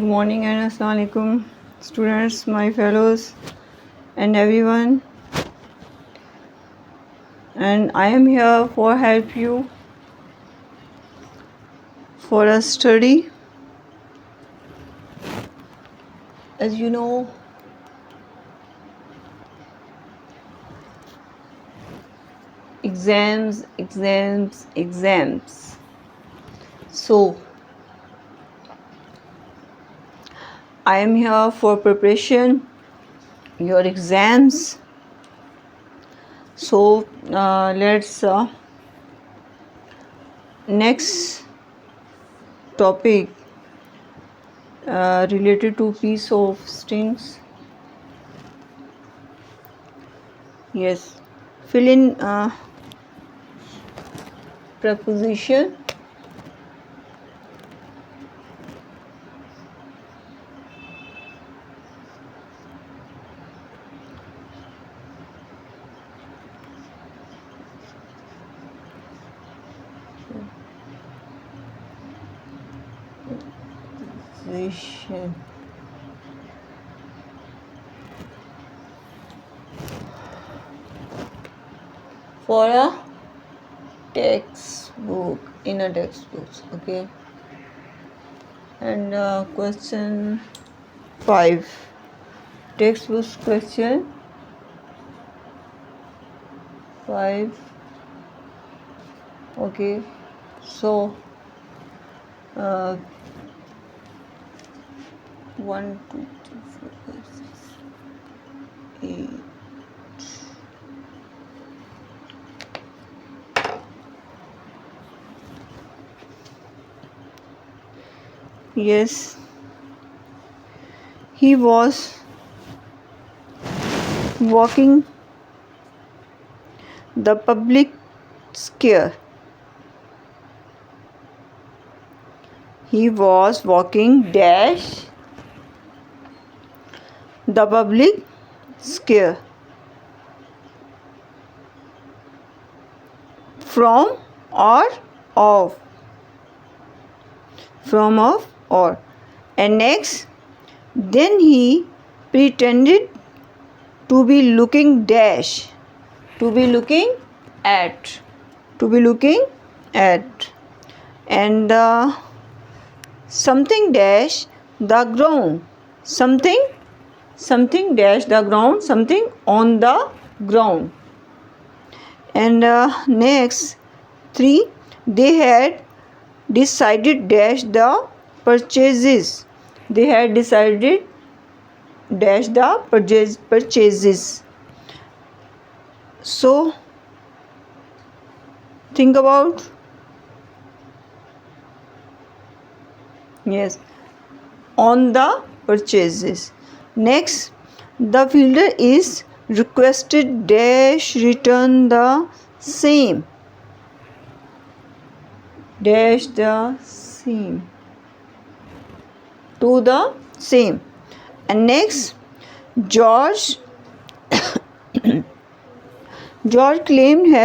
Good morning and Assalamu alaikum, students, my fellows, and everyone. And I am here for help you for a study. As you know, exams. So I am here for preparation your exams. So let's next topic related to piece of strings. Yes, fill in preposition. Preposition. For a textbook, in a textbook, okay. And question 5, textbook question 5, okay. So 1 2 3 4 5 6 8. Yes, he was walking the public square. He was walking dash the public square from or of, from of or. And next, then he pretended to be looking dash, to be looking at, to be looking at, and something dash the ground, something dash the ground, something on the ground. And next 3, they had decided dash the purchases, they had decided dash the purchases. So think about, yes, on the purchases. Next, the fielder is requested dash return the same, dash the same, to the same. And next, George claimed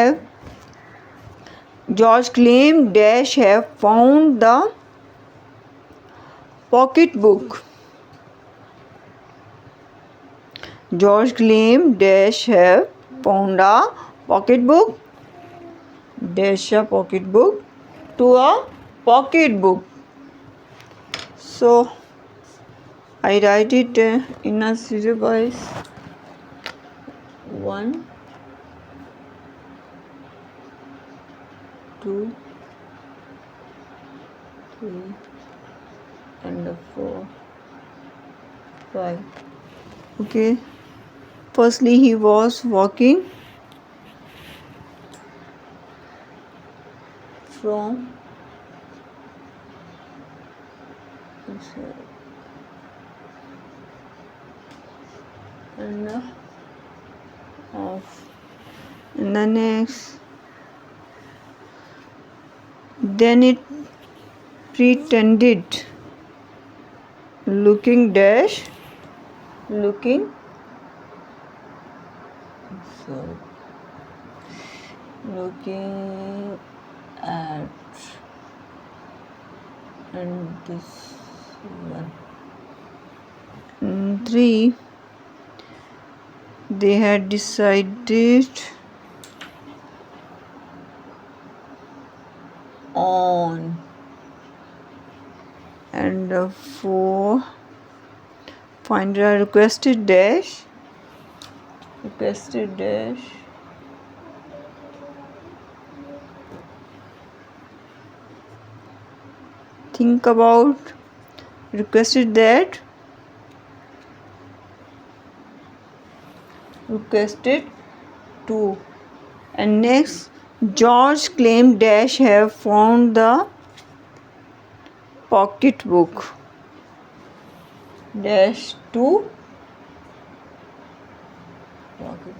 dash have found the pocketbook. George claimed dash have found a pocketbook, dash a pocketbook, to a pocketbook. So I write it in a series wise. 1 2 3 and 4 5. Okay, firstly he was walking from and off. And the next, then it pretended looking dash, looking, sorry, looking at, and this one. 3, they had decided on, and 4, find a requested dash, think about requested 2. And next, George claimed dash have found the pocketbook dash 2 pocketbook.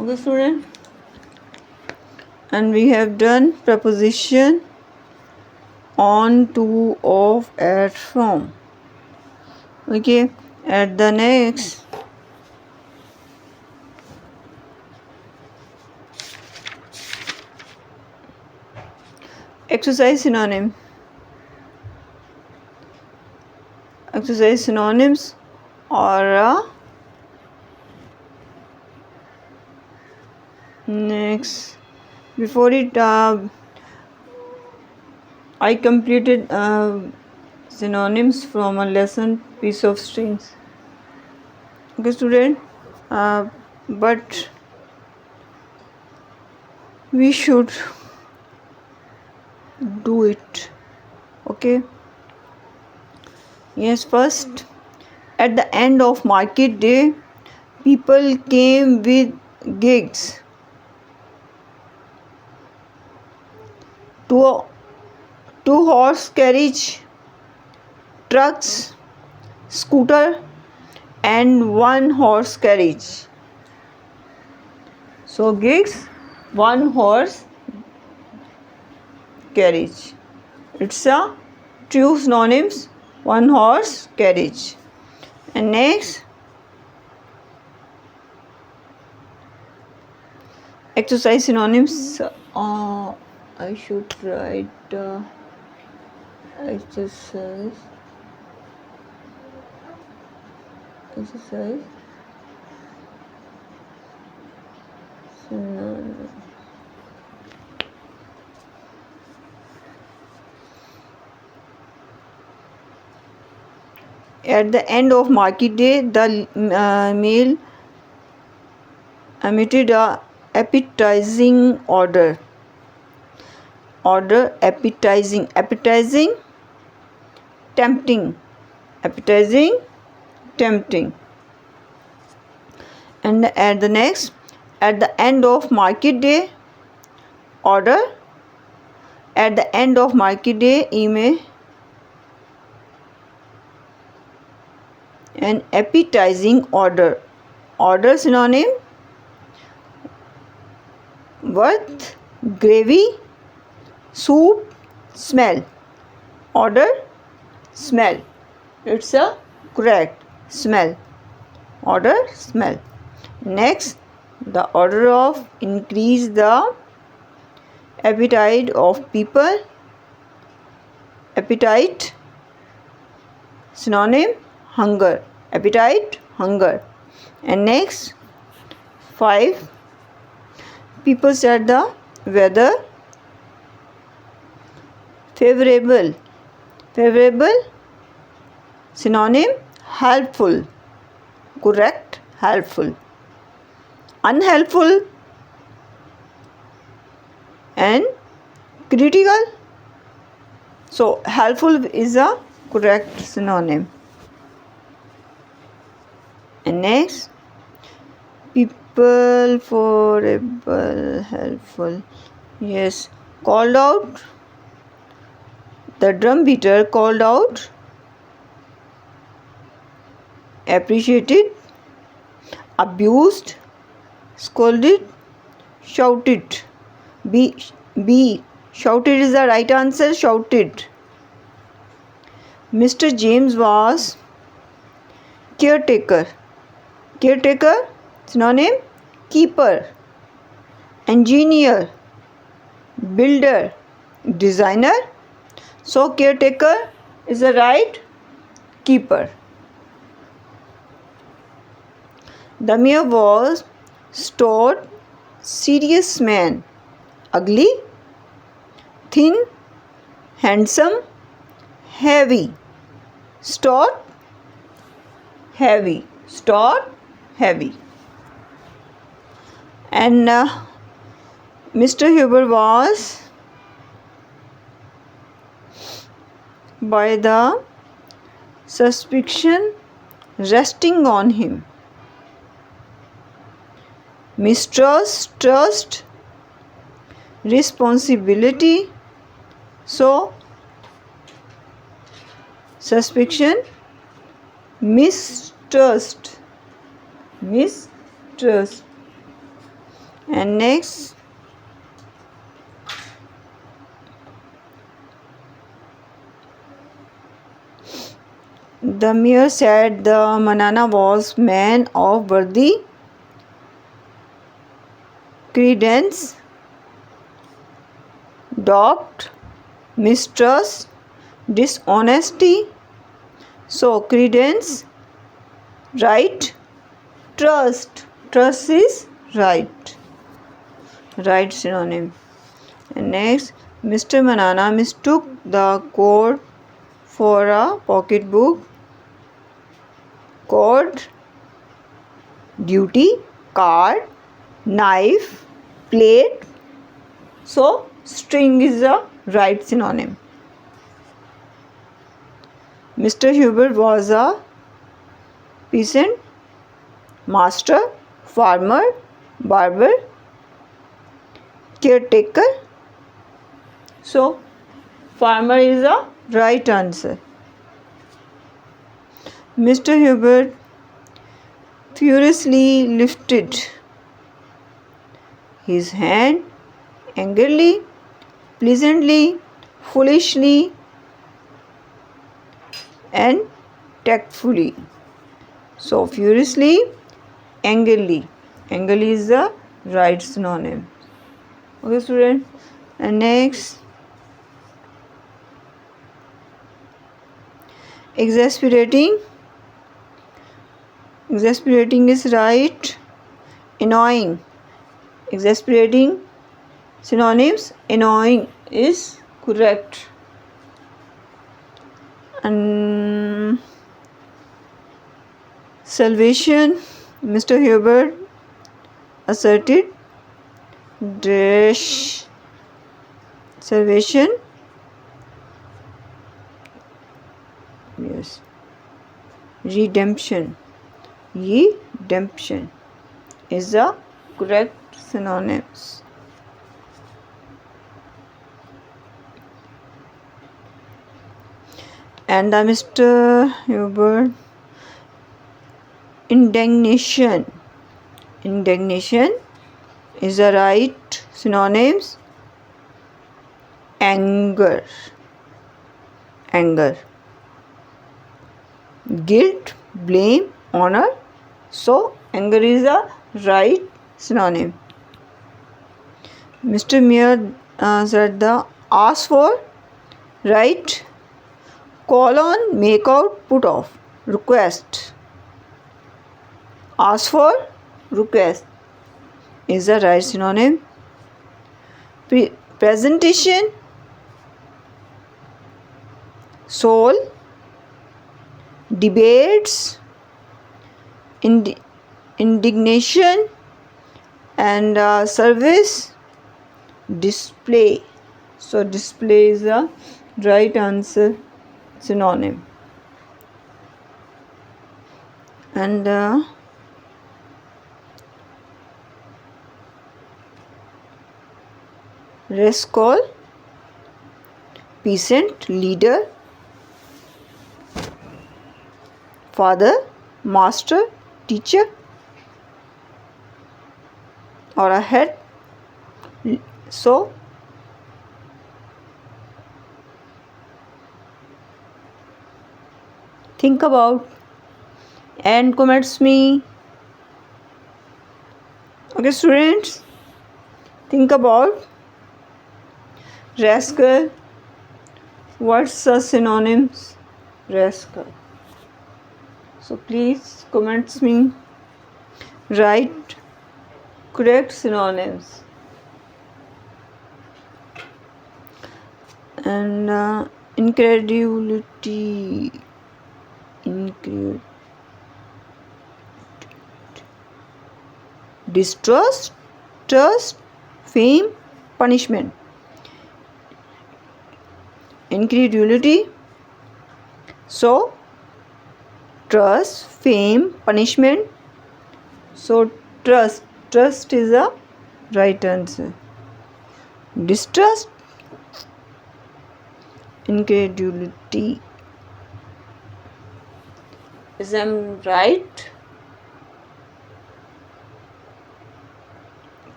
Okay, student, and we have done preposition on, to, of, at, from. Okay, at the next exercise synonyms or next. Before it, I completed synonyms from a lesson piece of strings. Okay, student, but we should do it. Okay. Yes, first, at the end of market day, people came with gigs, two-horse carriage, trucks, scooter, and one-horse carriage. So gigs, one-horse carriage. It's a true synonyms, one-horse carriage. And next, exercise synonyms. I should write exercise synonyms. At the end of market day, the meal emitted a appetizing order. Appetizing, tempting. And at the next, at the end of market day, order. At the end of market day, email. An appetizing order. Synonym, worth, gravy, soup, smell. Order, smell. It's a correct, smell. Order, smell. Next, the order of increase the appetite of people. Appetite, synonym, hunger. Appetite, hunger. And next, 5, people said the weather favorable. Synonym, helpful. Correct, helpful. Unhelpful and critical. So helpful is a correct synonym. And next, people favorable, helpful. Yes, called out. The drum beater called out, appreciated, abused, scolded, shouted. B. Shouted is the right answer. Shouted. Mr. James was caretaker. Synonym, keeper. Engineer, builder, designer. So caretaker is the right, keeper. The mayor was stout, serious man, ugly, thin, handsome, heavy. Stout, heavy. Stout, heavy. And Mr. Huber was by the suspicion resting on him. Mistrust, trust, responsibility. So, suspicion, mistrust, mistrust. And next, the mayor said the Manana was man of worthy credence, doubt, mistrust, dishonesty. So, credence, right, trust. Trust is right. Right synonym. And next, Mr. Manana mistook the code for a pocketbook. Code, duty, card, knife, plate. So, string is the right synonym. Mr. Huber was a peasant, master, farmer, barber, caretaker. So, farmer is the right answer. Mr. Huber furiously lifted his hand angrily, pleasantly, foolishly, and tactfully. So, furiously, angrily. Angrily is the right synonym. Okay, student. And next, exasperating. Exasperating is right. Annoying. Exasperating synonyms. Annoying is correct. And salvation, Mr. Huber asserted dash salvation. Yes. Redemption. Redemption is the correct synonyms. And the Mr. Huber indignation. Indignation is the right synonyms. Anger. Anger. Guilt, blame, honor. So, anger is the right synonym. Mr. Mayor said the ask for, right, call on, make out, put off, request. Ask for, request is the right synonym. Presentation, soul, debates, indignation, and service, display. So, display is the right answer synonym. And rascal, peasant, leader, father, master, teacher, or a head. So, think about and comments me. Okay, students, think about rascal. What's the synonyms? Rascal. So please comments me. Write correct synonyms. And incredulity, distrust, trust, fame, punishment. Incredulity, so trust, fame, punishment. So trust is a right answer. Distrust, incredulity. Is I right?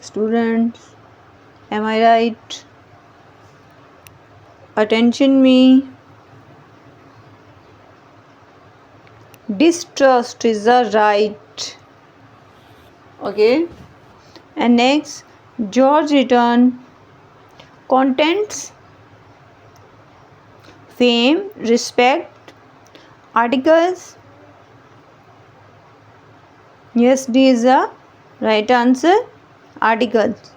Students, am I right? Attention me. Distrust is the right. Okay. And next, George returned. Contents, fame, respect, articles. Yes, D is the right answer. Articles.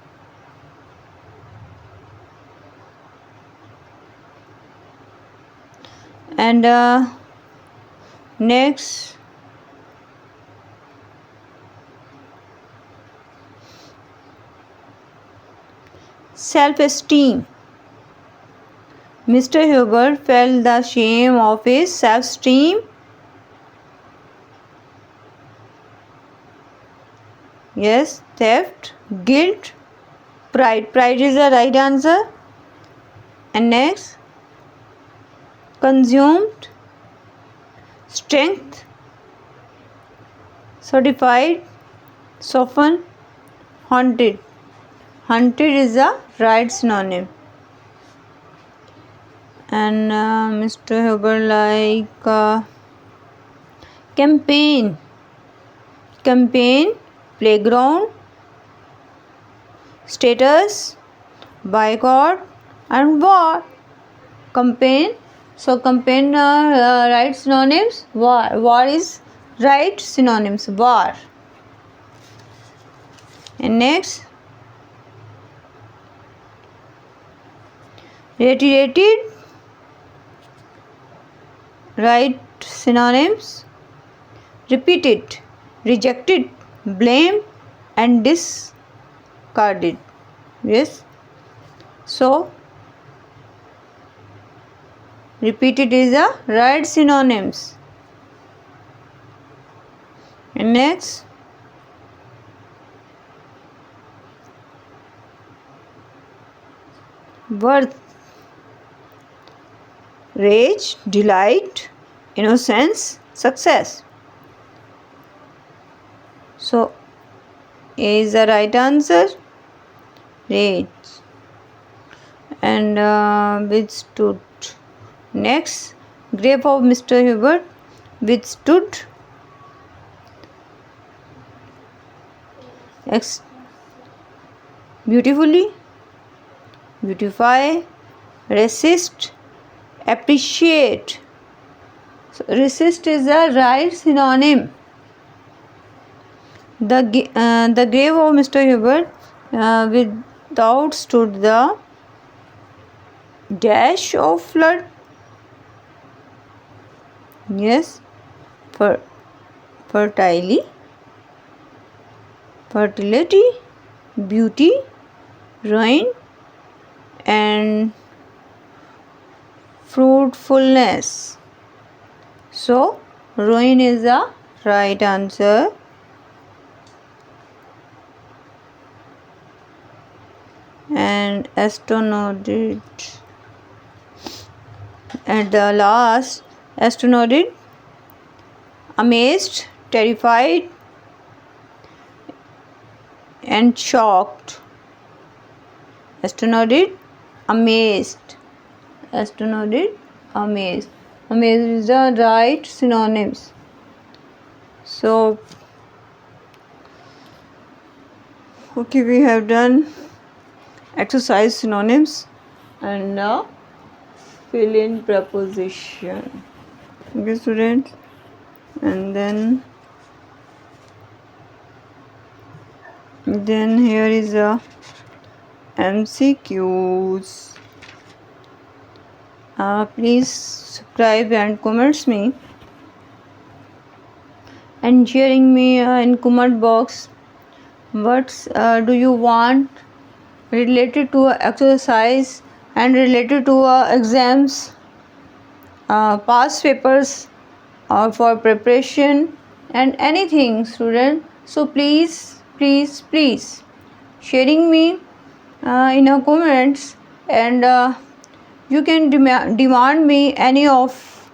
And next, self-esteem. Mr. Hubbard felt the shame of his self-esteem. Yes, theft, guilt, pride. Pride is the right answer. And next, consumed, strength, certified, soften, haunted. Haunted is the right synonym. And Mr. Hubbard like campaign, playground, status, boycott, and war. Campaign. So campaign right synonyms. War is right synonyms. War. And next, reiterated, right synonyms. Repeated, rejected, blamed, and discarded. Yes. So repeated is the right synonyms. And next, worth, rage, delight, innocence, success. So A is the right answer. Rage. And withstood. Next, grave of Mr. Hubbard. Withstood. Beautifully, beautify, resist, appreciate. So resist is the right synonym. The grave of Mr. Hubbard without stood the dash of flood. Yes, fertility, beauty, ruin, and fruitfulness. So ruin is the right answer. And astounded. At the last, astounded, amazed, terrified, and shocked. Astounded, amazed. Astounded, amazed. Amazed is the right synonyms. So, okay, we have done exercise synonyms and now fill in preposition. Okay, students, and then Then here is a MCQs. Please subscribe and comments me and sharing me in comment box what do you want related to exercise and related to exams, past papers, or for preparation and anything, student. So please sharing me in a comments, and you can demand me any of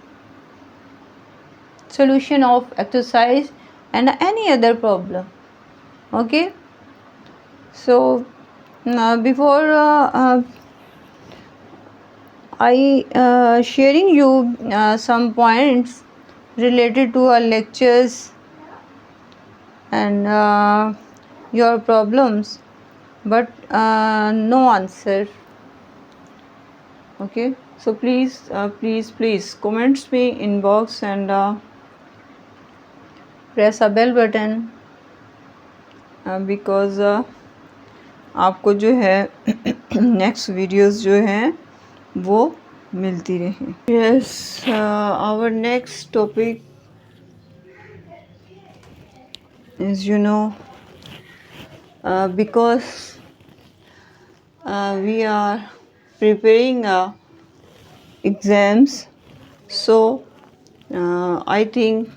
solution of exercise and any other problem. Okay, so before I sharing you some points related to our lectures and your problems, but no answer. Okay, so please comments me inbox and press a bell button because आपको जो है next videos जो हैं वो मिलती रहे. Yes, our next topic is, because we are preparing exams, so I think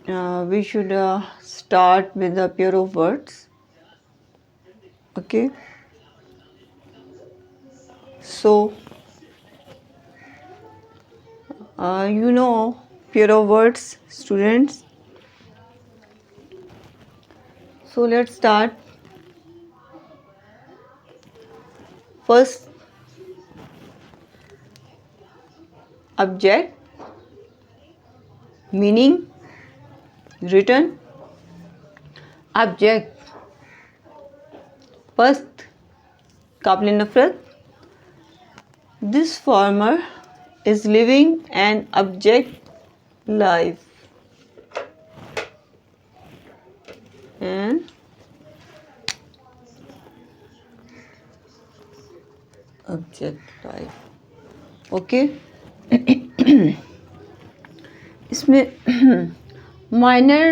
we should start with the pair of words. Okay, so pair of words, students. So let's start. First, object, meaning, written. Object. First, काबिल नफरत. This farmer is living an abject life. And abject life. Okay. इसमें minor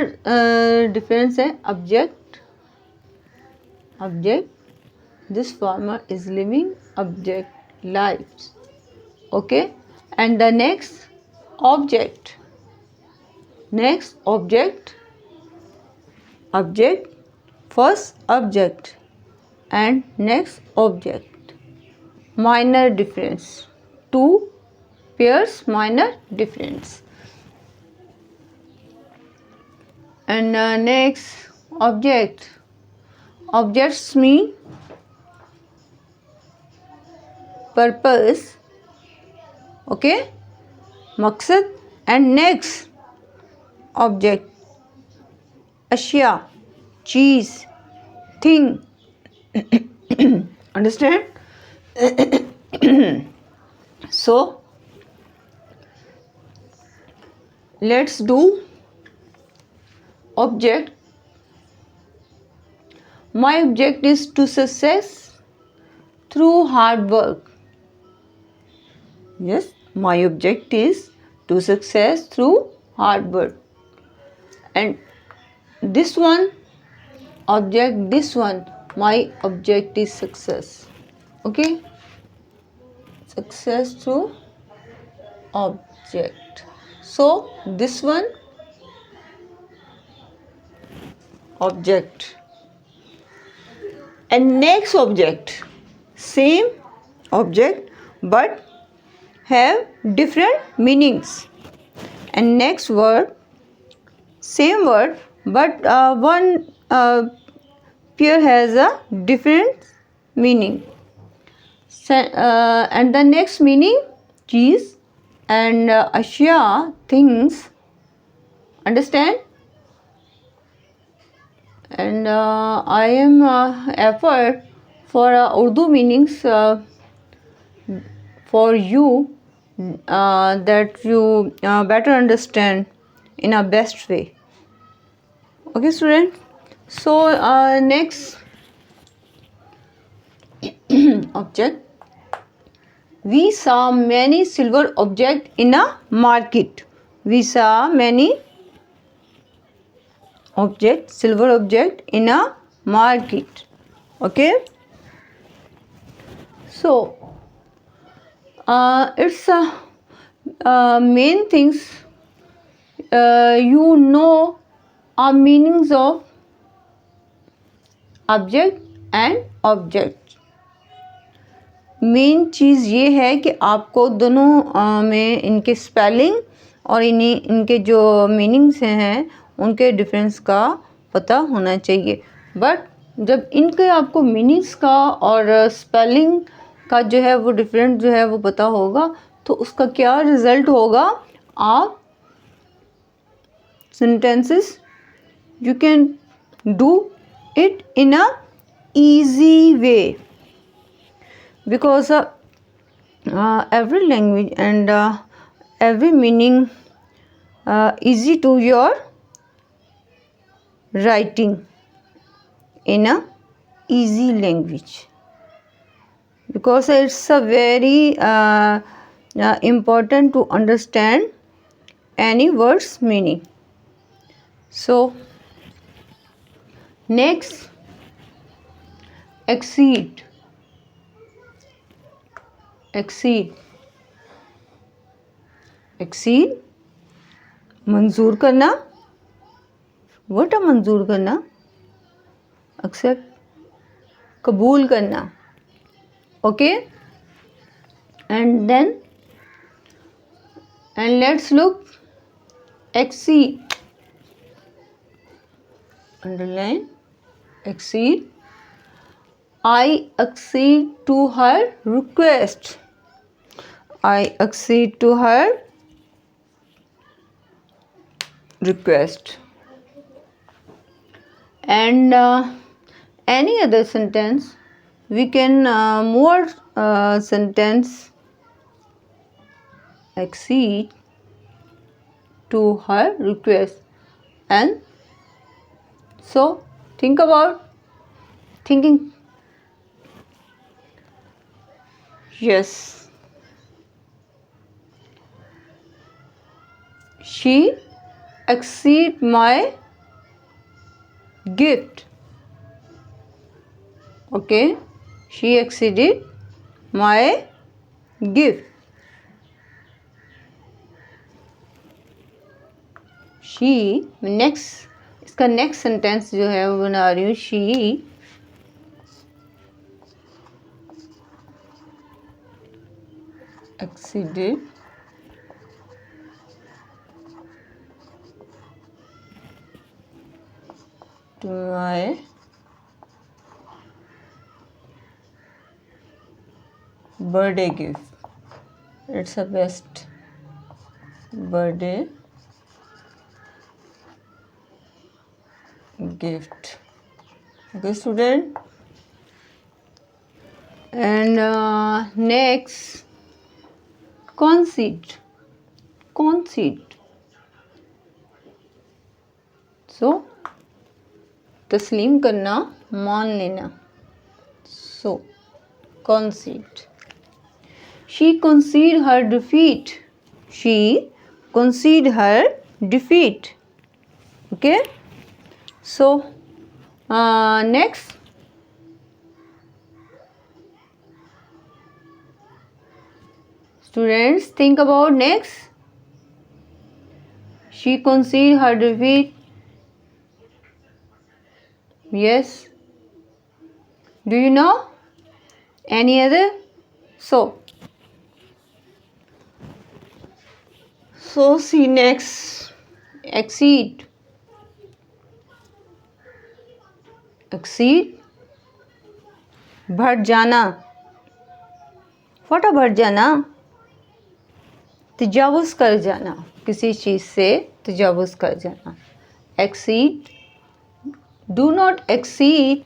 difference है. Object, this farmer is living object life. Okay, and the next object, first object and next object. Minor difference. Two pairs, minor difference. And next object. Objects mean purpose. Okay, मकसद. And next object, अशिया, चीज, thing. Understand? So let's do object. My object is to success through hard work. Yes, my object is to success through hard work. And this one object, this one, my object is success. Okay, success through object. So this one object, and next object, same object but have different meanings. And next word, same word but one pair has a different meaning. And the next meaning, cheese, and ashya, things. Understand? And I am effort for Urdu meanings for you, that you better understand in a best way. Okay, student. So next object. We saw many silver objects in a market. We saw many silver object in a market. Okay. So it's main things you know are meanings of object and object. Main चीज़ ये है कि आपको दोनों में इनके spelling और इनके जो मीनिंग्स हैं उनके डिफरेंस का पता होना चाहिए. बट जब इनके आपको मीनिंग्स का और स्पेलिंग का जो है वो डिफरेंट जो है वो पता होगा तो उसका क्या रिज़ल्ट होगा. आप sentences you can do it in a easy way because every language and every meaning easy to your writing in a easy language because it's a very important to understand any word's meaning. So next, exceed. मंजूर करना. What है मंजूर करना? Accept, कबूल करना. Okay. And let's look exceed. Underline exceed. I accede to her request. I accede to her request. And any other sentence we can more sentence accede to her request. And so think about thinking. Yes, she acceded my gift. Okay, she acceded my gift. she next इसका next sentence जो है वो बना रही हूँ. she acceded to my birthday gift. It's a best birthday gift. Okay, student. And next, concede. So तस्लीम करना, मान लेना. So concede. She conceded her defeat. Okay. So next, students, think about next. She conceded her defeat. Yes. Do you know any other? So see next. Exceed. बढ़ जाना. What बढ़ जाना? तजावुज कर जाना, किसी चीज़ से तजावुज कर जाना. Exceed. Do not exceed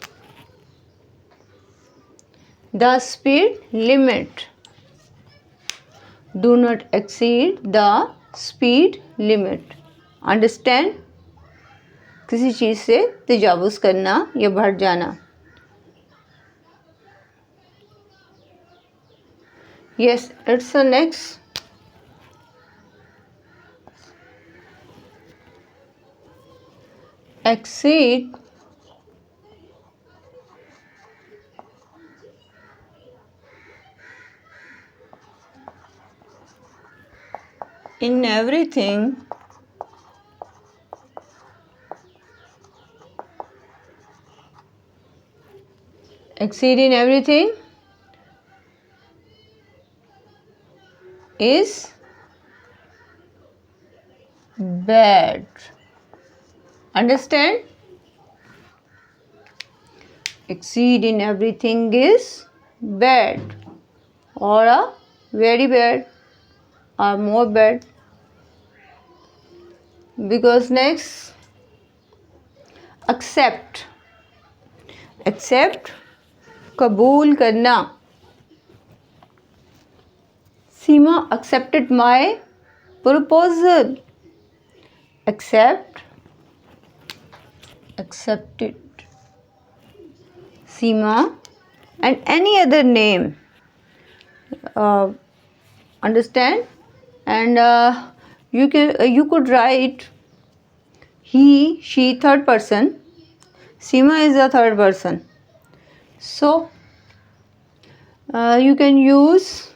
the speed limit. Do not exceed the speed limit. Understand? किसी चीज़ से तजावुज़ करना या बढ़ जाना। Yes, it's the next. Exceed in everything exceed in everything is bad. Understand? Exceed in everything is bad or a very bad or more bad. Because next, accept. Accept, कबूल करना। सीमा accepted my proposal. Accept, accepted. Seema and any other name. Understand? And you could write he, she, third person. Seema is the third person. So you can use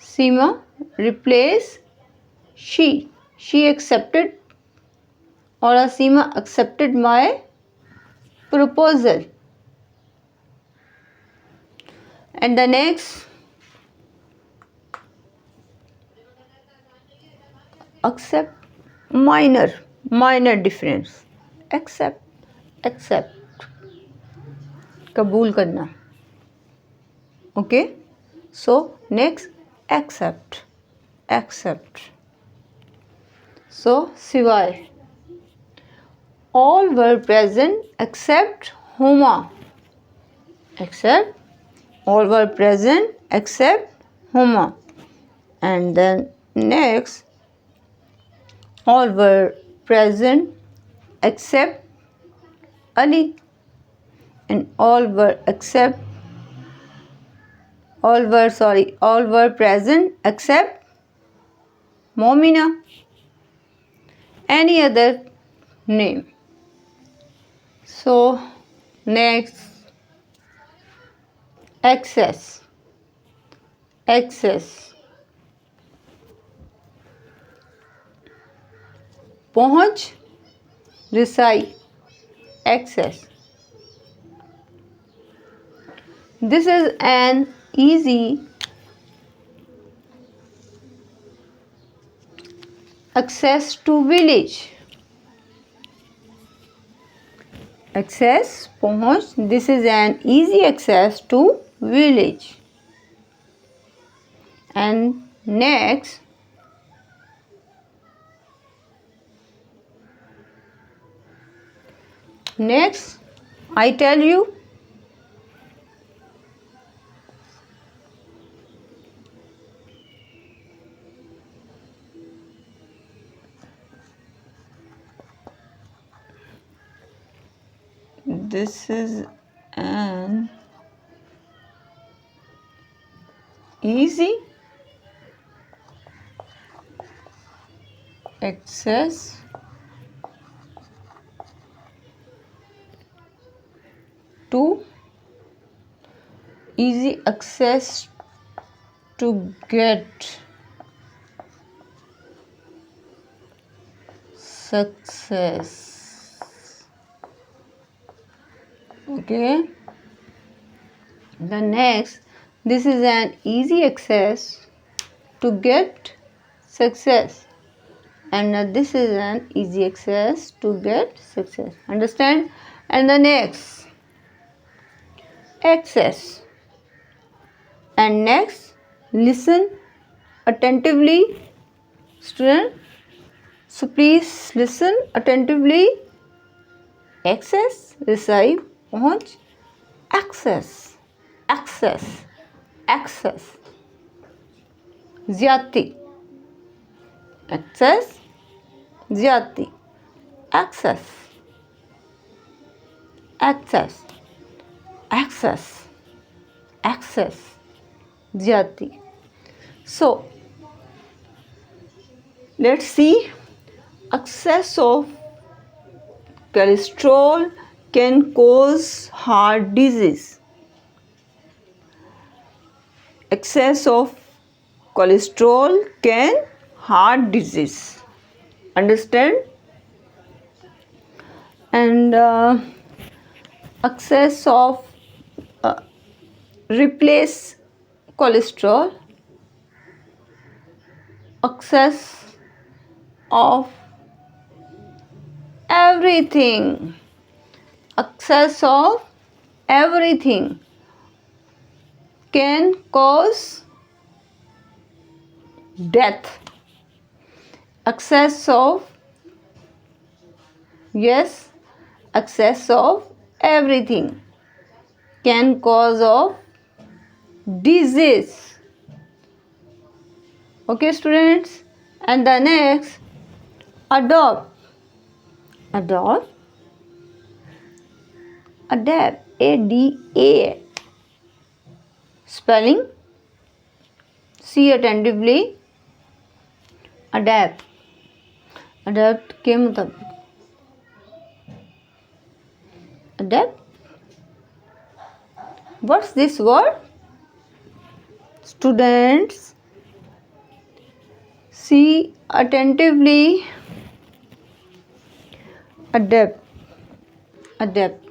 Seema replace she. She accepted or Seema accepted my proposal. And the next, accept minor difference. Accept कबूल करना. Okay, so next, accept. So सिवाय, all were present except Huma. Except, all were present except Huma. And then next, all were present except Ali. And all were present except Momina. Any other name. So next, access. पहुँच, रिसाई, access. This is an easy access to village. Access, पहुँच. This is an easy access to village. And next, I tell you, this is an easy access to get success. Okay. The next, this is an easy access to get success. And this is an easy access to get success. Understand? And the next, access. And next, listen attentively, student. So please listen attentively. Access, receive, पहुँच. Access, ज्यादती. Access, ज्यादती. excess, excess, excess, excess, ज्यादती. So let's see. Excess of cholesterol can cause heart disease. Excess of cholesterol can heart disease. Understand? And excess of replace cholesterol, excess of everything, excess of everything can cause death. Excess of, yes, excess of everything can cause of disease. Okay, students. And the next, adopt, adapt, ADA, spelling, see attentively. Adapt, adapt के मुताबिक, adapt. What's this word? Students, see attentively. Adapt, adapt,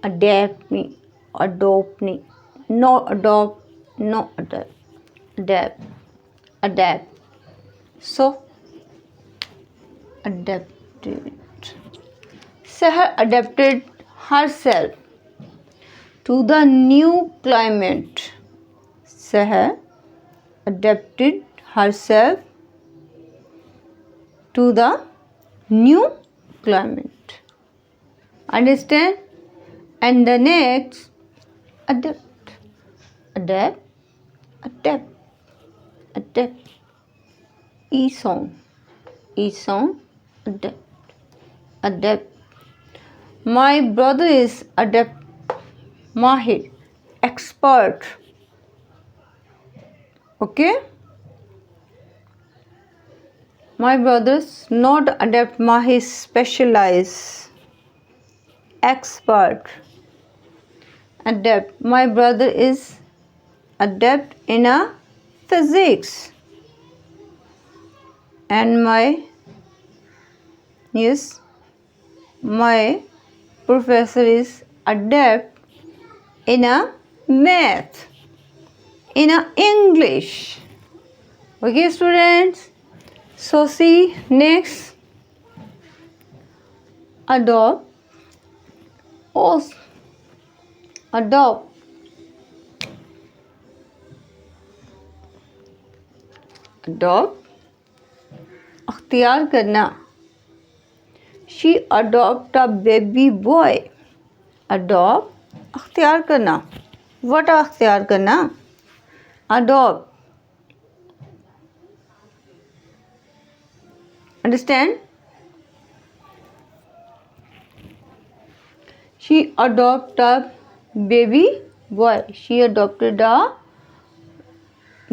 adapt me, adopt me, no adopt, no adapt, adapt, adapt. So adapted. Sahar adapted herself to the new climate. Sahar adapted herself to the new climate. Understand? And the next, adapt, adapt, adapt, adapt. E-song, E-song, adapt, adapt. My brother is adept, mahir, expert. Okay? My brother's not adept, mahir, specialize, expert. Adept. My brother is adept in a physics. And my professor is adept in a math, in a English. Okay, students. So see next, adopt, adopt, adopt, अख्तियार करना. She adopt a baby boy. Adopt, अख्तियार करना. What अख्तियार करना? Adopt. Understand? She adopted a baby boy. She adopted a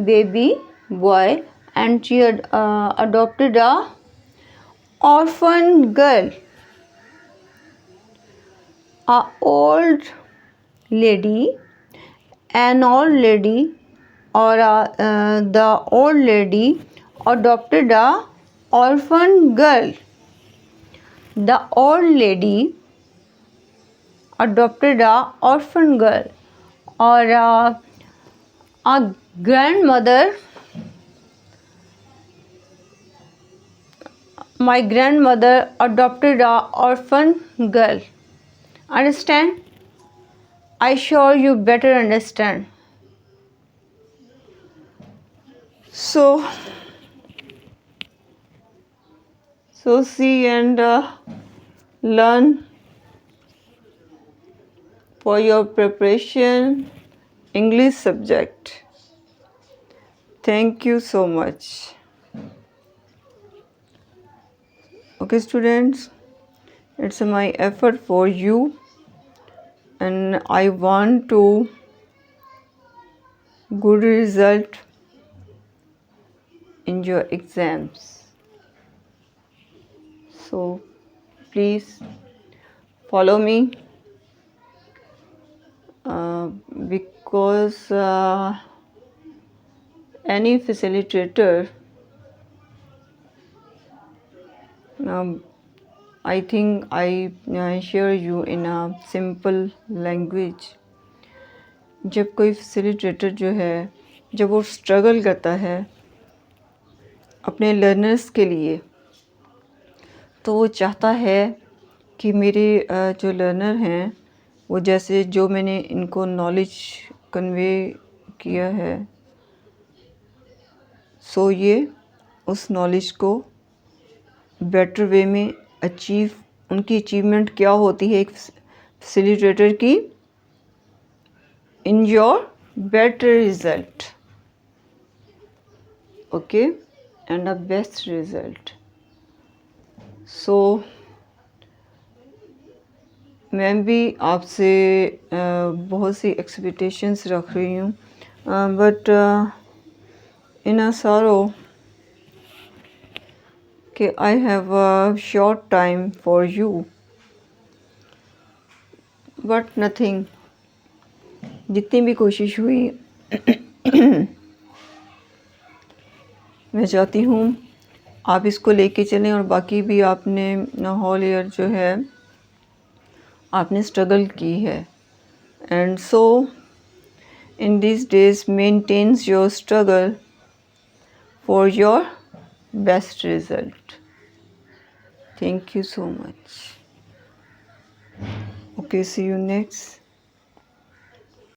baby boy and she adopted a orphan girl. An old lady or the old lady adopted a orphan girl. The old lady adopted a orphan girl. Or a grandmother, my grandmother adopted a orphan girl. Understand? I sure you better understand. So see and learn for your preparation English subject. Thank you so much. Okay, students, it's my effort for you, and I want to good result in your exams. So please follow me, because any facilitator, I think I share you in a simple language. जब कोई facilitator जो है, जब वो struggle करता है अपने learners के लिए, तो वो चाहता है कि मेरे जो लर्नर हैं वो जैसे जो मैंने इनको नॉलेज कन्वे किया है, सो ये उस नॉलेज को बेटर वे में अचीव, उनकी अचीवमेंट क्या होती है एक फैसिलिटेटर की, in your better result, okay, and a best result. So मैं भी आपसे बहुत सी एक्सपेक्टेशंस रख रही हूँ, बट इन अ सॉरो कि I have a short time for you, but nothing, जितनी भी कोशिश हुई मैं चाहती हूँ आप इसको लेके चलें, और बाकी भी आपने होल ईयर जो है आपने स्ट्रगल की है, and so in this days maintains your struggle for your best result. Thank you so much. Okay, see you next.